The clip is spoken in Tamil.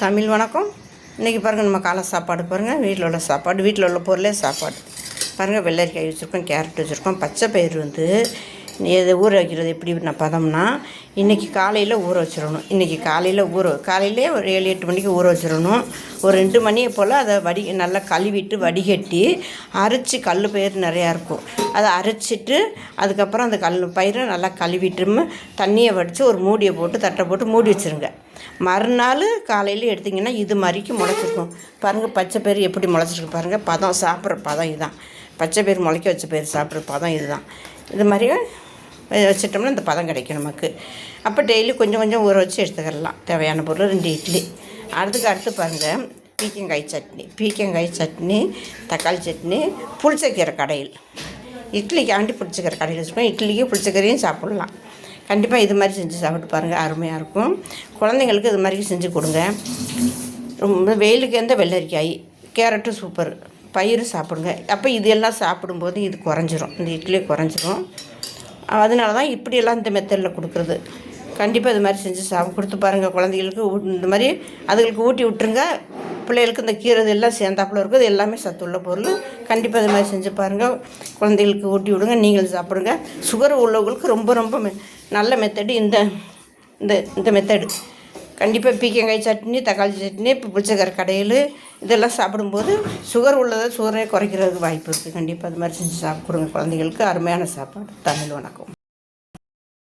தமிழ் வணக்கம். இன்றைக்கி பாருங்கள், நம்ம காலை சாப்பாடு பாருங்கள். வீட்டில் உள்ள சாப்பாடு, வீட்டில் உள்ள பொருளே சாப்பாடு பாருங்கள். வெள்ளரிக்காய் வச்சுருக்கோம், கேரட் வச்சுருக்கோம், பச்சை பயிர் எதை ஊற வைக்கிறது எப்படி நான் பதம்னா, இன்றைக்கி காலையில் ஊற வச்சிடணும். இன்றைக்கி காலையில் காலையிலே ஒரு 7-8 மணிக்கு ஊற வச்சிடணும். ஒரு 2 மணியை போல் அதை நல்லா கழுவிட்டு வடிகட்டி அரைச்சி, கல் பயிர் நிறையா இருக்கும், அதை அரைச்சிட்டு அதுக்கப்புறம் அந்த பயிரை நல்லா கழுவிட்டு தண்ணியை வடித்து ஒரு மூடியை போட்டு தட்டை போட்டு மூடி வச்சுருங்க. மறுநாள் காலையில் எடுத்திங்கன்னா இது மாதிரிக்கு முளைச்சிருக்கும் பாருங்கள். பச்சை பயிர் எப்படி முளைச்சிருக்கு பாருங்கள். பதம் சாப்பிட்ற பதம் இதுதான். பச்சை பயிர் முளைக்க வச்ச பயிர் சாப்பிட்ற பதம் இதுதான். இது மாதிரி வச்சிட்டோம்னா இந்த பதம் கிடைக்கும் நமக்கு. அப்போ டெய்லி கொஞ்சம் கொஞ்சம் ஊற வச்சு எடுத்துக்கலாம். தேவையான பொருள் 2 இட்லி. அடுத்து பாருங்கள், பீக்கங்காய் சட்னி, தக்காளி சட்னி, புளிச்சக்கீரை கடையில். இட்லிக்காண்டி புளிச்சக்கீரை கடையில் வச்சுருக்கோம். இட்லிக்கு புளிச்சக்கீரையும் சாப்பிட்லாம். கண்டிப்பாக இது மாதிரி செஞ்சு சாப்பிட்டு பாருங்கள், அருமையாக இருக்கும். குழந்தைங்களுக்கு இது மாதிரி செஞ்சு கொடுங்க. ரொம்ப வெயிலுக்கு எந்த வெள்ளரிக்காய், கேரட்டும் சூப்பர், பயிரும் சாப்பிடுங்க. அப்போ இது எல்லாம் சாப்பிடும்போது இது குறைஞ்சிரும், இந்த இட்லி குறைஞ்சிரும். அதனால தான் இப்படியெல்லாம் இந்த மெத்தடில் கொடுக்குறது. கண்டிப்பாக இது மாதிரி செஞ்சு கொடுத்து பாருங்கள் குழந்தைகளுக்கு. இந்த மாதிரி அதுகளுக்கு ஊட்டி விட்டுருங்க. பிள்ளைகளுக்கு இந்த கீரை எல்லாம் சேர்ந்தாப்புல இருக்குது, இது எல்லாமே சத்துள்ள பொருள். கண்டிப்பாக இது மாதிரி செஞ்சு பாருங்கள், குழந்தைகளுக்கு ஊட்டி விடுங்க, நீங்களும் சாப்பிடுங்க. சுகர் உள்ளவங்களுக்கு ரொம்ப ரொம்ப நல்ல மெத்தடு இந்த மெத்தடு. கண்டிப்பாக பீக்கங்காய் சட்னி, தக்காளி சட்னி, புளிச்சக்கீரை கடையில் இதெல்லாம் சாப்பிடும்போது சுகரே குறைக்கிறதுக்கு வாய்ப்பு இருக்குது. கண்டிப்பாக அது மாதிரி செஞ்சு சாப்பிடுங்க குழந்தைகளுக்கு. அருமையான சாப்பாடு. தமிழ் வணக்கம்.